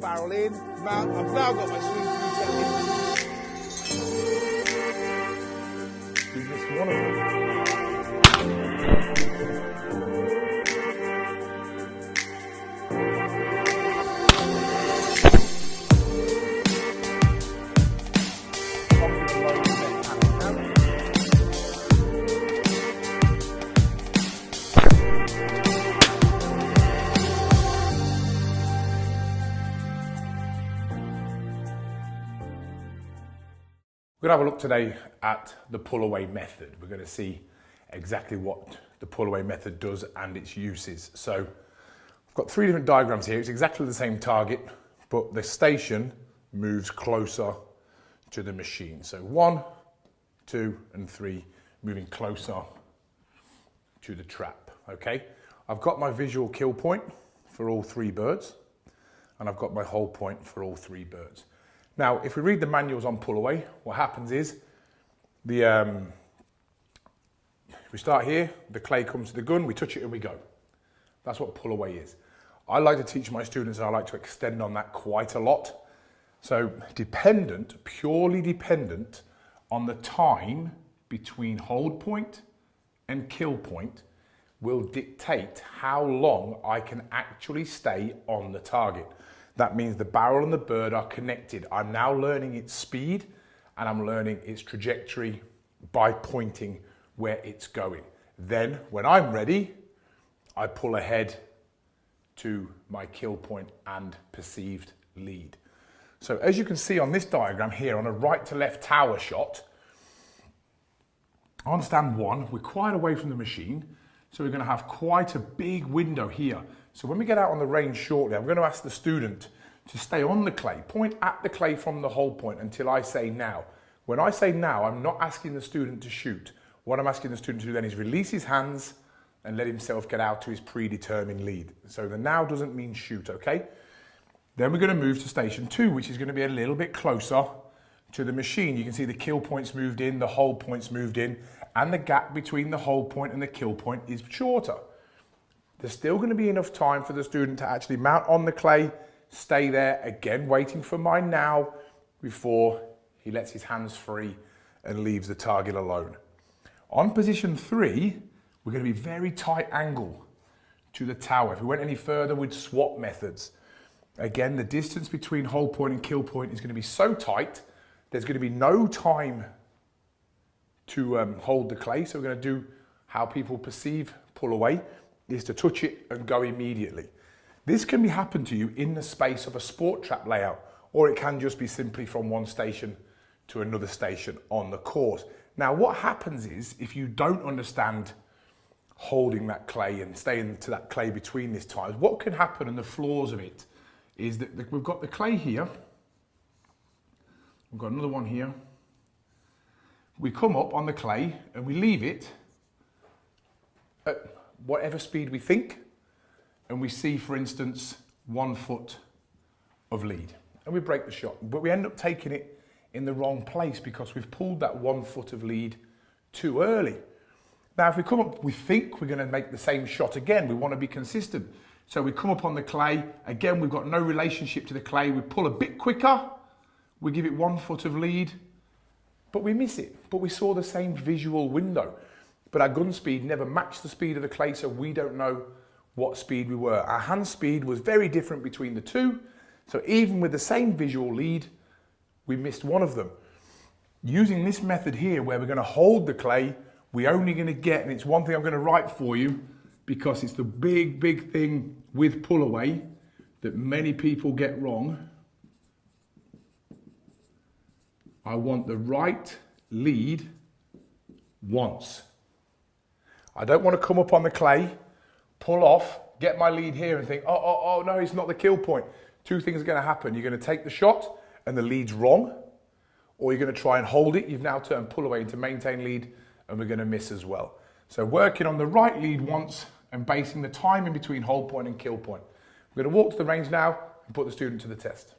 barrel in, mount. I've now got my swing through technique. We missed one of them. We're going to have a look today at the pull-away method. We're going to see exactly what the pull-away method does and its uses. So I've got three different diagrams here. It's exactly the same target, but the station moves closer to the machine. So 1, 2, and 3 moving closer to the trap. Okay, I've got my visual kill point for all three birds, and I've got my hold point for all three birds. Now, if we read the manuals on pull-away, what happens is we start here, the clay comes to the gun, we touch it and we go. That's what pull-away is. I like to teach my students and I like to extend on that quite a lot. So purely dependent on the time between hold point and kill point will dictate how long I can actually stay on the target. That means the barrel and the bird are connected. I'm now learning its speed and I'm learning its trajectory by pointing where it's going. Then when I'm ready, I pull ahead to my kill point and perceived lead. So as you can see on this diagram here on a right to left tower shot, on stand 1, we're quite away from the machine. So we're going to have quite a big window here. So when we get out on the range shortly, I'm going to ask the student to stay on the clay, point at the clay from the hold point until I say now. When I say now, I'm not asking the student to shoot. What I'm asking the student to do then is release his hands and let himself get out to his predetermined lead. So the now doesn't mean shoot, okay? Then we're going to move to station 2, which is going to be a little bit closer to the machine. You can see the kill point's moved in, the hold point's moved in, and the gap between the hold point and the kill point is shorter. There's still going to be enough time for the student to actually mount on the clay, stay there, again waiting for my now before he lets his hands free and leaves the target alone. On position 3, we're going to be very tight angle to the tower. If we went any further, we'd swap methods. Again, the distance between hold point and kill point is going to be so tight, there's going to be no time to hold the clay. So we're going to do how people perceive pull away is to touch it and go immediately. This can happen to you in the space of a sport trap layout, or it can just be simply from one station to another station on the course. Now, what happens is if you don't understand holding that clay and staying to that clay between these times, what can happen and the flaws of it is that we've got the clay here, we've got another one here. We come up on the clay and we leave it at whatever speed we think, and we see, for instance, 1 foot of lead, and we break the shot, but we end up taking it in the wrong place because we've pulled that 1 foot of lead too early. Now, if we come up, we think we're going to make the same shot again. We want to be consistent. So we come up on the clay. Again, we've got no relationship to the clay. We pull a bit quicker. We give it 1 foot of lead, but we miss it. But we saw the same visual window. But our gun speed never matched the speed of the clay, so we don't know what speed we were. Our hand speed was very different between the two. So even with the same visual lead, we missed one of them. Using this method here, where we're going to hold the clay, we're only going to get, and it's one thing I'm going to write for you, because it's the big thing with pull away that many people get wrong. I want the right lead once. I don't want to come up on the clay, pull off, get my lead here and think, oh no, it's not the kill point. Two things are going to happen. You're going to take the shot and the lead's wrong, or you're going to try and hold it. You've now turned pull away into maintain lead, and we're going to miss as well. So working on the right lead once and basing the time in between hold point and kill point. We're going to walk to the range now and put the student to the test.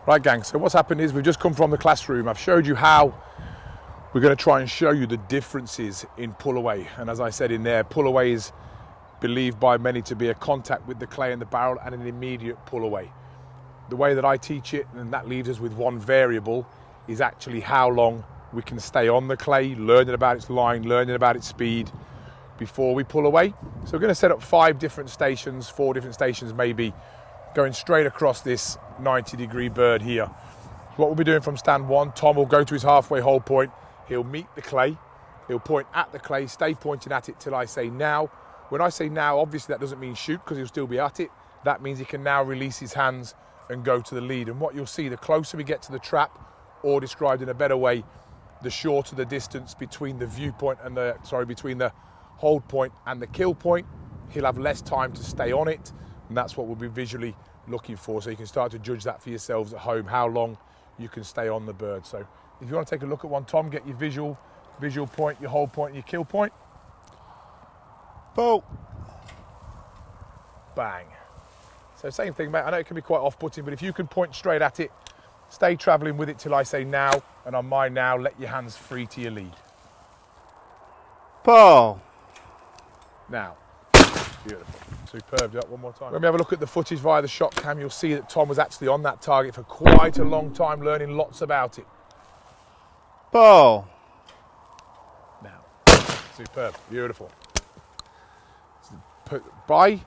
Right, gang, so what's happened is we've just come from the classroom. I've showed you how we're going to try and show you the differences in pull away. And as I said in there, pull away is believed by many to be a contact with the clay and the barrel and an immediate pull away. the way that I teach it, and that leaves us with one variable, is actually how long we can stay on the clay, learning about its line, learning about its speed before we pull away. So we're going to set up 5 different stations, 4 different stations maybe, going straight across this 90-degree bird here. What we'll be doing from stand 1, Tom will go to his halfway hold point, he'll meet the clay, he'll point at the clay, stay pointing at it till I say now. When I say now, obviously that doesn't mean shoot because he'll still be at it. That means he can now release his hands and go to the lead. And what you'll see, the closer we get to the trap, or described in a better way, the shorter the distance between the viewpoint and between the hold point and the kill point, he'll have less time to stay on it. And that's what we'll be visually looking for. So you can start to judge that for yourselves at home, how long you can stay on the bird. So if you want to take a look at one, Tom, get your visual point, your hold point, your kill point. Pull. Bang. So same thing, mate. I know it can be quite off-putting, but if you can point straight at it, stay travelling with it till I say now, and on my now, let your hands free to your lead. Pull. Now. Beautiful. Superb. Do that one more time. When we have a look at the footage via the shot cam, you'll see that Tom was actually on that target for quite a long time, learning lots about it. Pull. Now. Superb. Beautiful. By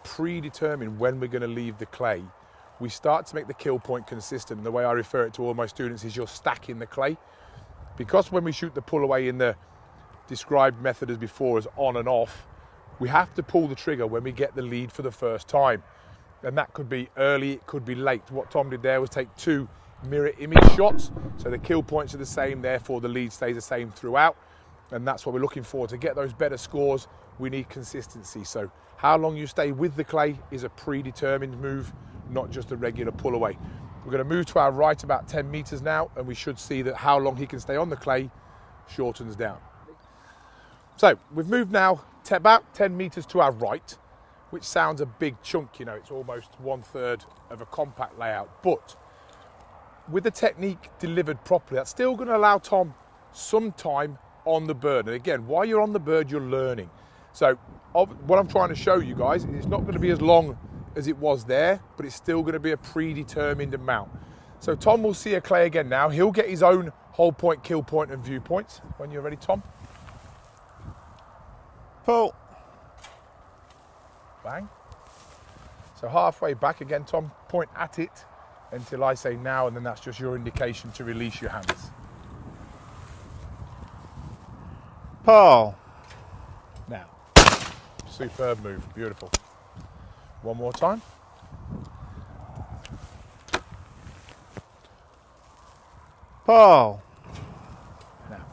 predetermining when we're going to leave the clay, we start to make the kill point consistent. And the way I refer it to all my students is you're stacking the clay. Because when we shoot the pull away in the described method as before as on and off, we have to pull the trigger when we get the lead for the first time. And that could be early, it could be late. What Tom did there was take 2 mirror image shots, so the kill points are the same, therefore the lead stays the same throughout. And that's what we're looking for. To get those better scores, we need consistency. So how long you stay with the clay is a predetermined move, not just a regular pull away. We're going to move to our right about 10 meters now, and we should see that how long he can stay on the clay shortens down. So we've moved now to about 10 meters to our right, which sounds a big chunk, you know, it's almost 1/3 of a compact layout. But with the technique delivered properly, that's still going to allow Tom some time on the bird. And again, while you're on the bird, you're learning. So what I'm trying to show you guys, it's not going to be as long as it was there, but it's still going to be a predetermined amount. So Tom will see a clay again now. He'll get his own hold point, kill point, and viewpoints. When you're ready, Tom. Pull. Bang. So halfway back again, Tom, point at it until I say now, and then that's just your indication to release your hands. Pull. Now. Superb move, beautiful. One more time. Pull. Now.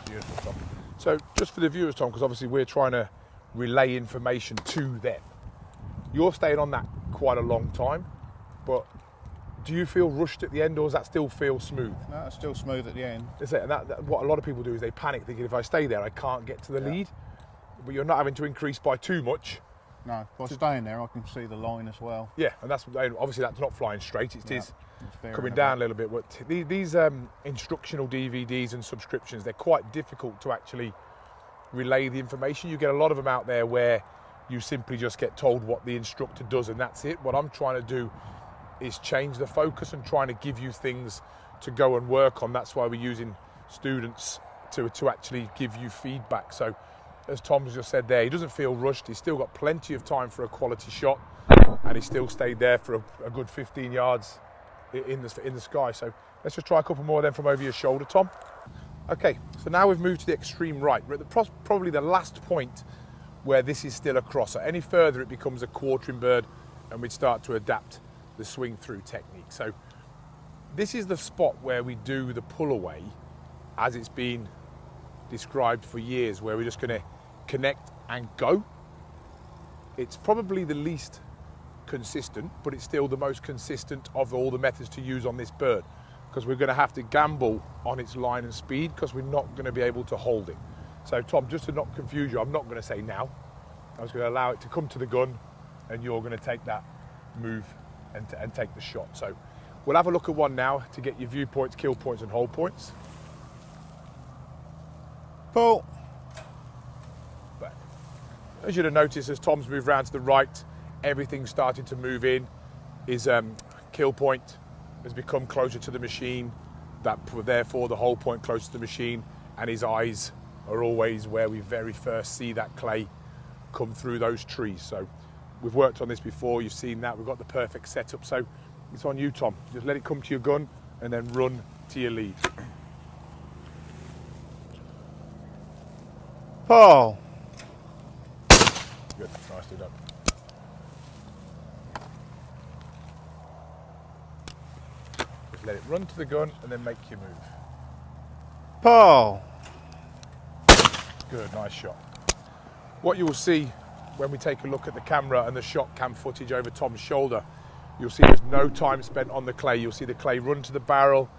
Beautiful, Tom. So just for the viewers, Tom, because obviously we're trying to relay information to them. You're staying on that quite a long time, but do you feel rushed at the end, or does that still feel smooth? No, it's still smooth at the end. That's it. And what a lot of people do is they panic, thinking if I stay there, I can't get to the lead. But you're not having to increase by too much. No, by staying there, I can see the line as well. Yeah, and that's obviously that's not flying straight. It is coming about down a little bit. But these instructional DVDs and subscriptions, they're quite difficult to actually relay the information. You get a lot of them out there where you simply just get told what the instructor does and that's it. What I'm trying to do is change the focus and trying to give you things to go and work on. That's why we're using students to actually give you feedback. So as Tom's just said there, he doesn't feel rushed. He's still got plenty of time for a quality shot, and he still stayed there for a good 15 yards in the sky. So let's just try a couple more then from over your shoulder, Tom. Okay, so now we've moved to the extreme right. We're at probably the last point where this is still a crosser. Any further, it becomes a quartering bird, and we'd start to adapt the swing through technique. So this is the spot where we do the pull away as it's been described for years, where we're just going to connect and go. It's probably the least consistent, but it's still the most consistent of all the methods to use on this bird, because we're going to have to gamble on its line and speed because we're not going to be able to hold it. So Tom, just to not confuse you, I'm not going to say now. I was going to allow it to come to the gun, and you're going to take that move and take the shot. So we'll have a look at one now to get your viewpoints, kill points, and hold points. Pull. But as you'd have noticed, as Tom's moved round to the right, everything's starting to move in. His kill point has become closer to the machine, therefore the hold point closer to the machine, and his eyes are always where we very first see that clay come through those trees. So we've worked on this before, you've seen that, we've got the perfect setup. So it's on you, Tom. Just let it come to your gun and then run to your lead. Paul. Good, nicely done. Just let it run to the gun and then make your move. Paul. Good, nice shot. What you will see when we take a look at the camera and the shot cam footage over Tom's shoulder, you'll see there's no time spent on the clay. You'll see the clay run to the barrel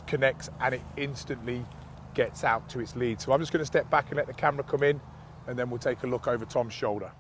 connects, and it instantly gets out to its lead. So I'm just going to step back and let the camera come in, and then we'll take a look over Tom's shoulder.